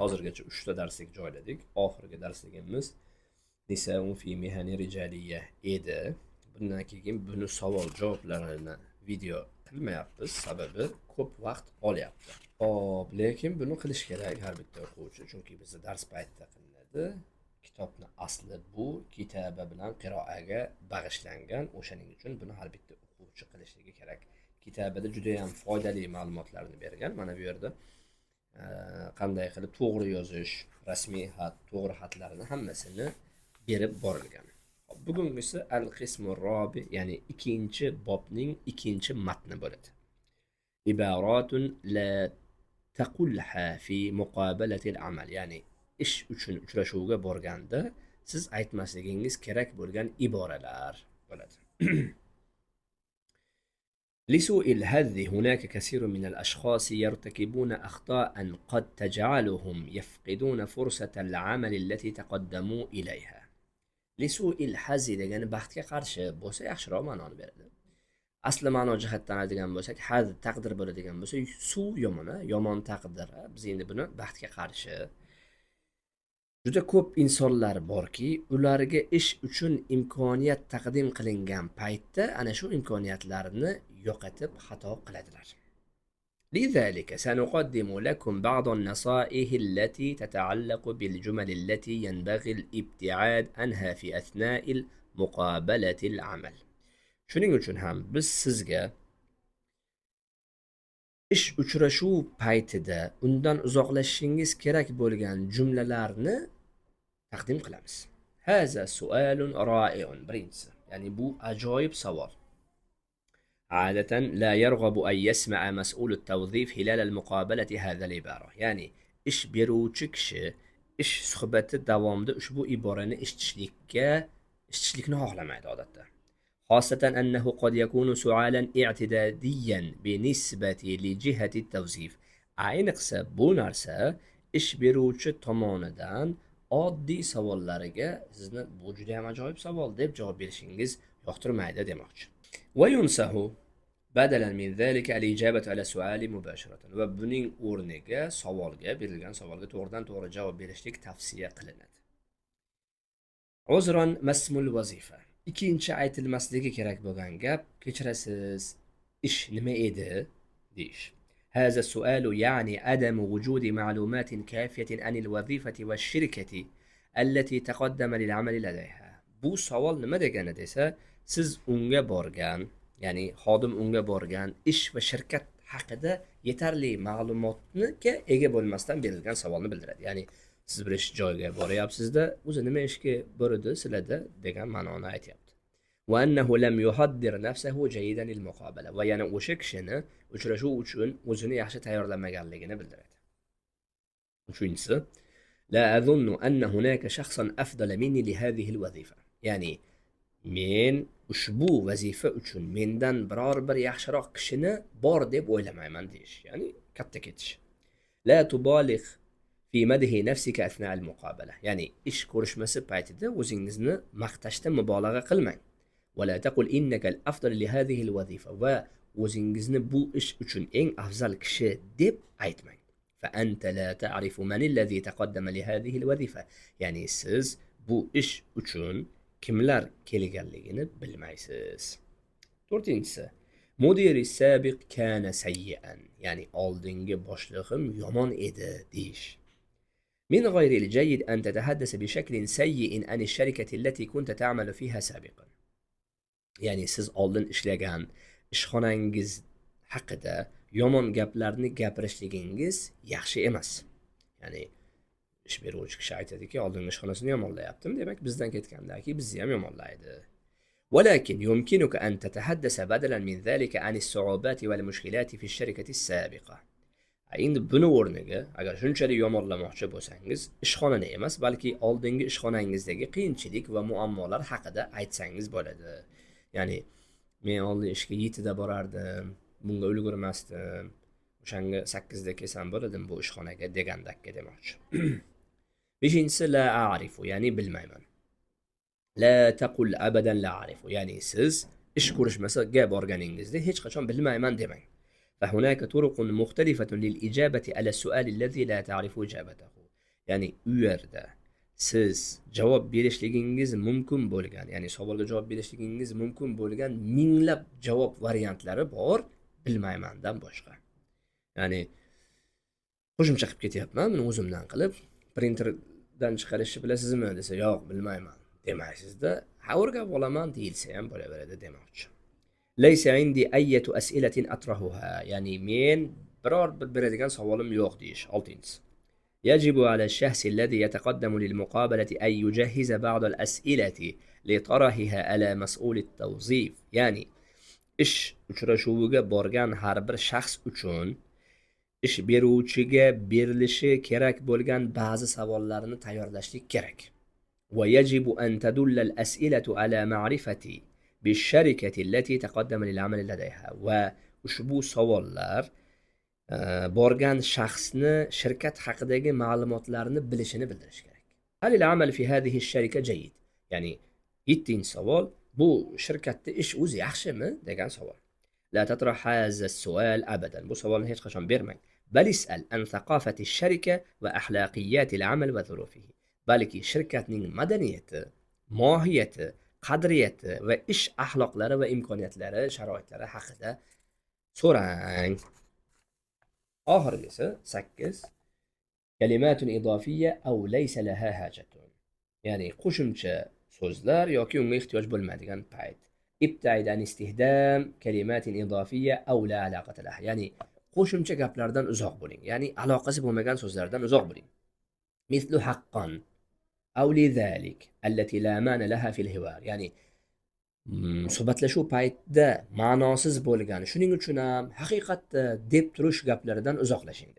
hozirgacha 3 ta darslik joyladik. Oxirgi darsligimiz Nisaun fi mihani rijaliya edi. Bundan keyin buni savol javoblarini video qilmayapmiz, sababi ko'p vaqt olyapti. Hop, lekin buni qilish kerak har bitta o'quvchi, chunki bizda dars paytida qilinadi. Kitobni asli bu kitaba bilan qiroaga bag'ishlangan. O'shaning uchun buni har bitta o'quvchi qilishligi kerak. Kitabada juda ham foydali ma'lumotlarni bergan. Mana bu yerda qanday qilib to'g'ri yozish, rasmiy xat, to'g'ri xatlarni hammasini berib borilgan. Bugungisi al-qismu robi, ya'ni ikinchi bobning ikinchi matni bo'ladi. Ibaratun la taqulha fi muqabalati al-amal, ya'ni ish uchun uchrashuvga borganda siz aytmasligingiz kerak bo'lgan iboralar bo'ladi. لسوء الحظ هناك كثير من الأشخاص يرتكبون أخطاء قد تجعلهم يفقدون فرصة العمل التي تقدموا إليها. لسوء الحظ degani baxtga qarshi bo'lsa yaxshiroq ma'noni beradi. Asli ma'no jihatdan aytadigan bo'lsak, haz taqdir bo'ladigan bo'lsa, suv yomon taqdir. Biz endi buni baxtga qarshi. Juda ko'p insonlar borki, ularga ish uchun imkoniyat taqdim qilingan paytda ana shu imkoniyatlarni yo'qotib xato qiladilar. لذلك سنقدم لكم بعض النصائح التي تتعلق بالجمل التي ينبغي الابتعاد عنها في أثناء مقابلة العمل. Shuning uchun ham biz sizga ish uchrashuv paytida undan uzoqlashishingiz kerak bo'lgan jumlalarni taqdim qilamiz. Haza sualun ra'iun. Birinchisi, ya'ni bu ajoyib savol. عادة لا يرغب أن يسمع مسؤول التوظيف خلال المقابلة هذا العبارة. يعني ish beruvchi kishi ish suhbati davomida ushbu iborani eshitishlikni xohlamaydi odatda. خاصة أنه قد يكون سؤالا اعتداديا بالنسبة لجهة التوظيف. ayniqsa bu narsa ish beruvchi tomonidan oddiy savollariga sizni bu juda ham ajoyib savol deb javob berishingiz yoqtirmaydi demoqchi. وينصح بدلا من ذلك الإجابة على السؤال مباشرة. va buning o'rniga berilgan savolga to'g'ridan to'g'ri javob berishlik tavsiya qilinadi. عذرا مسم الوظيفة. Ikkinchi aytilmasligi kerak bo'lgan gap, kechirasiz, ish nima edi deyish. هذا السؤال يعني عدم وجود معلومات كافية عن الوظيفة والشركة التي تقدم للعمل لديها. Bu savol nima degani desa, siz unga borgan, ya'ni xodim unga borgan ish va shirkat haqida yetarli ma'lumotga ega bo'lmasdan berilgan savolni bildiradi. Ya'ni siz bir ish joyiga boryapsizda, o'zi nima ishga boradi sizlarda degan ma'noni aytyapti. Va annahu lam yuhaddir nafsahu jayidan lil muqabala. Va yana o'sha kishini uchrashuv uchun o'zini yaxshi tayyorlamaganligini bildiradi. Uchinchisi, la azunnu anna hunaka shakhsan afdala minni li hadhihi al wazifa. Ya'ni men ushbu vazifa uchun mendan biror bir yaxshiroq kishini bor deb o'ylamayman deyish. Ya'ni katta ketish. La tubaligh fi madhi nafsika athna al muqabala. Ya'ni ish ko'rishmasi paytida o'zingizni maqtashda mubolag'a qilmang. Va la taqul innaka al afdal li hadhihi al wazifa. Va o'zingizni bu ish uchun eng afzal kishi deb aytmang. Fa anta la ta'rifu man alladhi taqaddama li hadhihi al wazifa. Ya'ni siz bu ish uchun kimlar kelganligini bilmaysiz. To'rtinchisi, mudiri sabiq kana sayyi'an. Ya'ni oldingi boshlig'im yomon edi deyish. من غير الجيد أن تتحدث بشكل سيء عن الشركة التي كنت تعمل فيها سابقا. ya'ni siz oldin ishlagan ishxonangiz haqida yomon gaplarni gapirishligingiz yaxshi emas. Ya'ni ish beruvchi kishi aytadiki, oldingi ishxonasini yomonlayaptim, demak bizdan ketgandan keyin bizni ham yomonlaydi. ولكن يمكنك أن تتحدث بدلا من ذلك عن الصعوبات والمشكلات في الشركة السابقة. Endi buni o'rniga, agar shunchalik yomonlamoqchi bo'lsangiz, ishxonani emas, balki oldingi ishxonangizdagi qiyinchilik va muammolar haqida aytsangiz bo'ladi. Ya'ni men oldin ishga 7 da borardim, bunga ulgurmasdim. O'shanga 8 da kelsam bo'ladim bu ishxonaga degandakka demoqchi. Beshinchisi, la a'rifu, ya'ni bilmayman. La taqul abadan la a'rifu, ya'ni siz ish ko'rishmasiga borganingizda hech qachon bilmayman demang. فهناك طرق مختلفة للإجابة على السؤال الذي لا تعرف إجابته. Ya'ni u yerda siz javob berishligingiz mumkin bo'lgan, ya'ni savolga javob berishligingiz mumkin bo'lgan minglab javob variantlari bor, bilmaymandan boshqa. Ya'ni qo'shimcha qilib ketyapman, buni o'zimdan qilib, printerdan chiqarishni bilasizmi desa, yo'q, bilmayman demaysizda, ha o'rgab olaman deyilsa ham bo'laveradi demoqchi. Laysa indi ayyatu as'ilatin atrahuha, ya'ni men biror bir beradigan savolim yo'q deyish. 6-si. يجب على الشخص الذي يتقدم للمقابلة أن يجهز بعض الأسئلة لطرحها على مسؤول التوظيف. ya'ni ish uchrashuviga borgan har bir shaxs uchun ish beruvchiga berilishi kerak bo'lgan ba'zi savollarni tayyorlashlik kerak. ويجب أن تدل الأسئلة على معرفة بالشركة التي تقدم للعمل لديها. va ushbu savollar borgan shaxsni shirkat haqidagi ma'lumotlarni bilishini bildirish kerak. هل العمل في هذه الشركة جيد? ya'ni 7-chi savol, bu shirkatda ish o'zi yaxshimi degan savol. لا تطرح هذا السؤال أبدا. bu savolni hech qachon bermang. بل اسأل عن ثقافة الشركة وأخلاقيات العمل وظروفه. balki shirkatning madaniyati, mohiyati, qadriyati va ish axloqlari va imkoniyatlari, sharoitlari haqida so'rang. oxirgisi 8. Kalimatun idofiyya aw laysa laha hajatun. Ya'ni qo'shimcha so'zlar yoki unga ehtiyoj bo'lmaydigan payt. ابتعد عن استخدام كلمات إضافية أو لا علاقة لها. ya'ni qo'shimcha gaplardan uzoq bo'ling, ya'ni aloqasi bo'lmagan so'zlardan uzoq bo'ling. مثل حقا أو لذلك التي لا معنى لها في الحوار. ya'ni suhbatlashuv paytida ma'nosiz bo'lgan, shuning uchun ham haqiqatda deb turish gaplaridan uzoqlashing.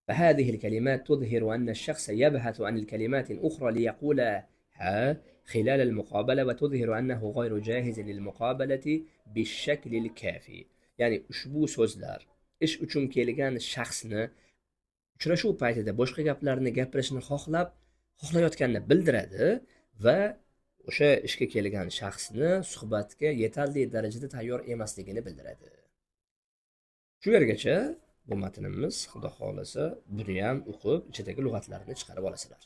فهذه الكلمات تظهر أن الشخص يبحث عن الكلمات الأخرى ليقولها خلال المقابلة وتظهر أنه غير جاهز للمقابلة بالشكل الكافي. ya'ni ushbu so'zlar ish uchun kelgan shaxsni uchrashuv paytida boshqa gaplarni gapirishni xohlayotganini bildiradi va o'sha ishga kelgan shaxsni suhbatga yetarli darajada tayyor emasligini bildiradi. Shu yergacha bu matnimiz, xudo xolasa, buni ham o'qib, ichidagi lug'atlarni chiqarib olasizlar.